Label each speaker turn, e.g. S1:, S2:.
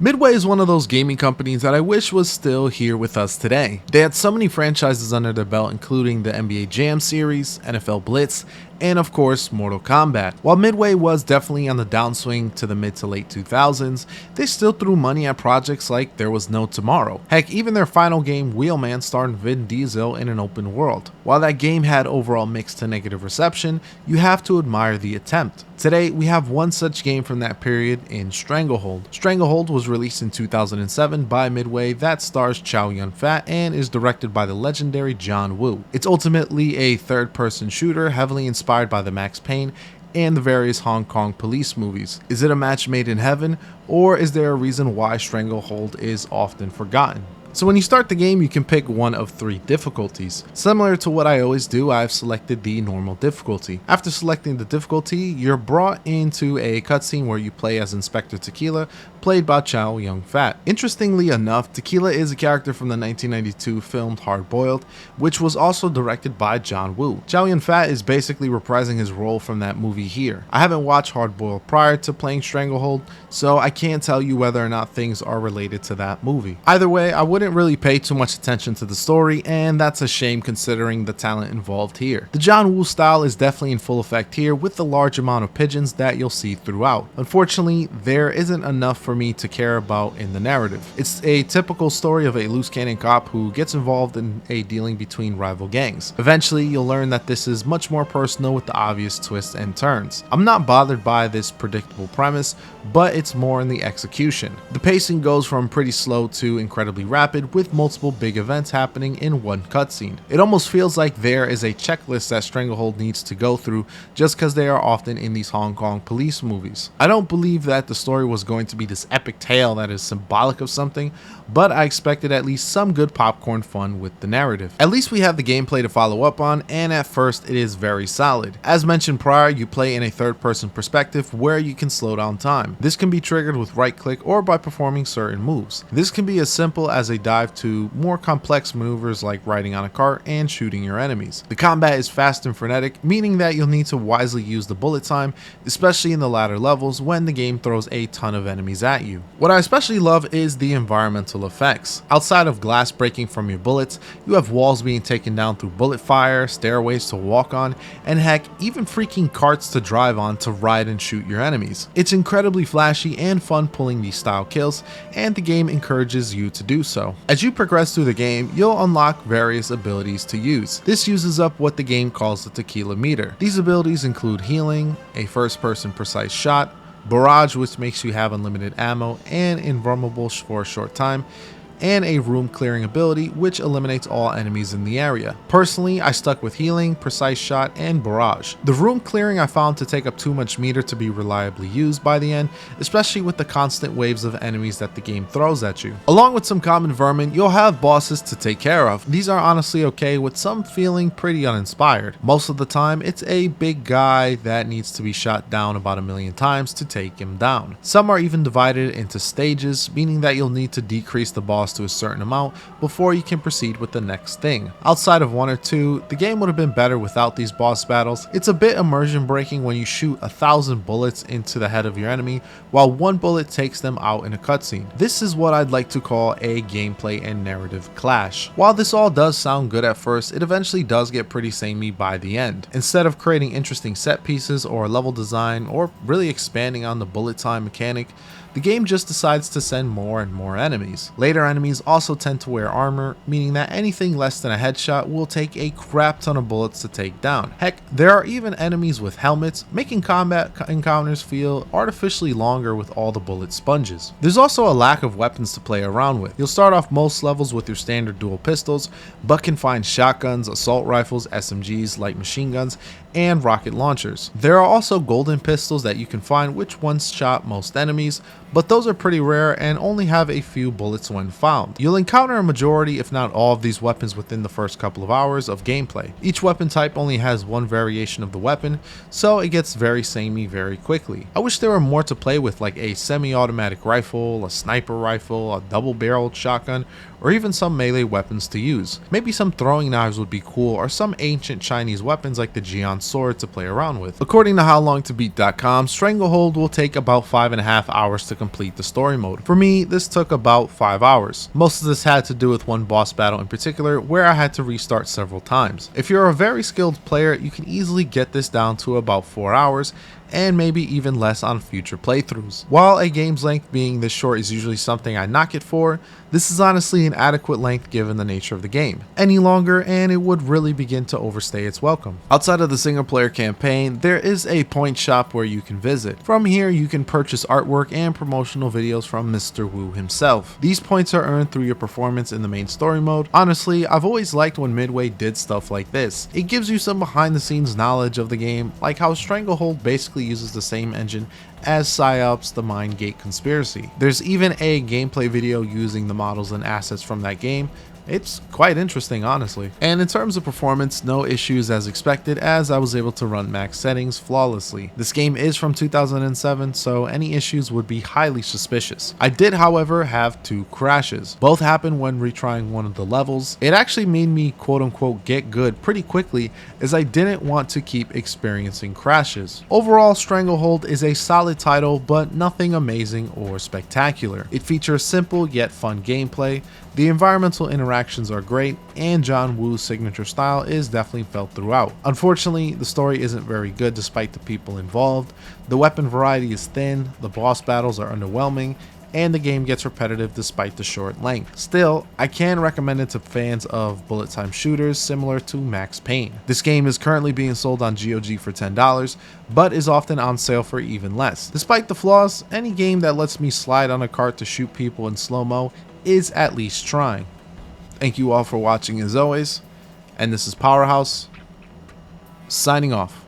S1: Midway is one of those gaming companies that I wish was still here with us today. They had so many franchises under their belt, including the NBA Jam series, NFL Blitz, and of course Mortal Kombat. While Midway was definitely on the downswing to the mid to late 2000s, they still threw money at projects like there was no tomorrow. Heck, even their final game, Wheelman, starred Vin Diesel in an open world. While that game had overall mixed to negative reception, you have to admire the attempt. Today, we have one such game from that period in Stranglehold. Stranglehold was released in 2007 by Midway that stars Chow Yun Fat and is directed by the legendary John Woo. It's ultimately a third-person shooter heavily inspired by the Max Payne and the various Hong Kong police movies. Is it a match made in heaven, or is there a reason why Stranglehold is often forgotten? So when you start the game, you can pick one of three difficulties. Similar to what I always do, I've selected the normal difficulty. After selecting the difficulty, you're brought into a cutscene where you play as Inspector Tequila, played by Chow Yun Fat. Interestingly enough, Tequila is a character from the 1992 film Hard Boiled, which was also directed by John Woo. Chow Yun Fat is basically reprising his role from that movie here. I haven't watched Hard Boiled prior to playing Stranglehold, so I can't tell you whether or not things are related to that movie. Either way, I wouldn't really pay too much attention to the story, and that's a shame considering the talent involved here. The John Woo style is definitely in full effect here with the large amount of pigeons that you'll see throughout. Unfortunately, there isn't enough for me to care about in the narrative. It's a typical story of a loose cannon cop who gets involved in a dealing between rival gangs. Eventually, you'll learn that this is much more personal with the obvious twists and turns. I'm not bothered by this predictable premise, but it's more in the execution. The pacing goes from pretty slow to incredibly rapid, with multiple big events happening in one cutscene. It almost feels like there is a checklist that Stranglehold needs to go through just because they are often in these Hong Kong police movies. I don't believe that the story was going to be this epic tale that is symbolic of something, but I expected at least some good popcorn fun with the narrative. At least we have the gameplay to follow up on, and at first it is very solid. As mentioned prior, you play in a third-person perspective where you can slow down time. This can be triggered with right-click or by performing certain moves. This can be as simple as a dive to more complex maneuvers like riding on a cart and shooting your enemies. The combat is fast and frenetic, meaning that you'll need to wisely use the bullet time, especially in the latter levels when the game throws a ton of enemies at you. What I especially love is the environmental effects. Outside of glass breaking from your bullets, you have walls being taken down through bullet fire, stairways to walk on, and heck, even freaking carts to drive on to ride and shoot your enemies. It's incredibly flashy and fun pulling these style kills, and the game encourages you to do so. As you progress through the game, you'll unlock various abilities to use. This uses up what the game calls the tequila meter. These abilities include healing, a first-person precise shot, barrage, which makes you have unlimited ammo and invulnerable for a short time, and a room clearing ability which eliminates all enemies in the area. Personally, I stuck with healing, precise shot, and barrage. The room clearing I found to take up too much meter to be reliably used by the end, especially with the constant waves of enemies that the game throws at you. Along with some common vermin, you'll have bosses to take care of. These are honestly okay, with some feeling pretty uninspired. Most of the time, it's a big guy that needs to be shot down about 1,000,000 times to take him down. Some are even divided into stages, meaning that you'll need to decrease the boss to a certain amount before you can proceed with the next thing. Outside of one or two, the game would have been better without these boss battles. It's a bit immersion breaking when you shoot 1,000 bullets into the head of your enemy while one bullet takes them out in a cutscene. This is what I'd like to call a gameplay and narrative clash. While this all does sound good at first, it eventually does get pretty samey by the end. Instead of creating interesting set pieces or level design or really expanding on the bullet time mechanic, the game just decides to send more and more enemies. Later enemies also tend to wear armor, meaning that anything less than a headshot will take a crap ton of bullets to take down. Heck, there are even enemies with helmets, making combat encounters feel artificially longer with all the bullet sponges. There's also a lack of weapons to play around with. You'll start off most levels with your standard dual pistols, but can find shotguns, assault rifles, SMGs, light machine guns, and rocket launchers. There are also golden pistols that you can find which one-shot most enemies, but those are pretty rare and only have a few bullets when found. You'll encounter a majority if not all of these weapons within the first couple of hours of gameplay. Each weapon type only has one variation of the weapon, so it gets very samey very quickly. I wish there were more to play with, like a semi-automatic rifle, a sniper rifle, a double-barreled shotgun, or even some melee weapons to use. Maybe some throwing knives would be cool, or some ancient Chinese weapons like the Jian sword to play around with. According to HowLongToBeat.com, Stranglehold will take about 5.5 hours to complete the story mode. For me, this took about 5 hours. Most of this had to do with one boss battle in particular where I had to restart several times. If you're a very skilled player, you can easily get this down to about 4 hours, and maybe even less on future playthroughs. While a game's length being this short is usually something I knock it for, this is honestly an adequate length given the nature of the game. Any longer and it would really begin to overstay its welcome. Outside of the single player campaign, there is a point shop where you can visit. From here you can purchase artwork and promotional videos from Mr. Wu himself. These points are earned through your performance in the main story mode. Honestly, I've always liked when Midway did stuff like this. It gives you some behind the scenes knowledge of the game, like how Stranglehold basically uses the same engine as PsyOps the Mind Gate Conspiracy. There's even a gameplay video using the models and assets from that game. It's quite interesting, honestly. And in terms of performance, no issues as expected, as I was able to run max settings flawlessly. This game is from 2007, so any issues would be highly suspicious. I did, however, have 2 crashes. Both happened when retrying one of the levels. It actually made me quote unquote get good pretty quickly, as I didn't want to keep experiencing crashes. Overall, Stranglehold is a solid title, but nothing amazing or spectacular. It features simple yet fun gameplay. The environmental interactions are great, and John Woo's signature style is definitely felt throughout. Unfortunately, the story isn't very good despite the people involved, the weapon variety is thin, the boss battles are underwhelming, and the game gets repetitive despite the short length. Still, I can recommend it to fans of bullet time shooters similar to Max Payne. This game is currently being sold on GOG for $10, but is often on sale for even less. Despite the flaws, any game that lets me slide on a cart to shoot people in slow-mo is at least trying. Thank you all for watching as always, and this is Powerhouse, signing off.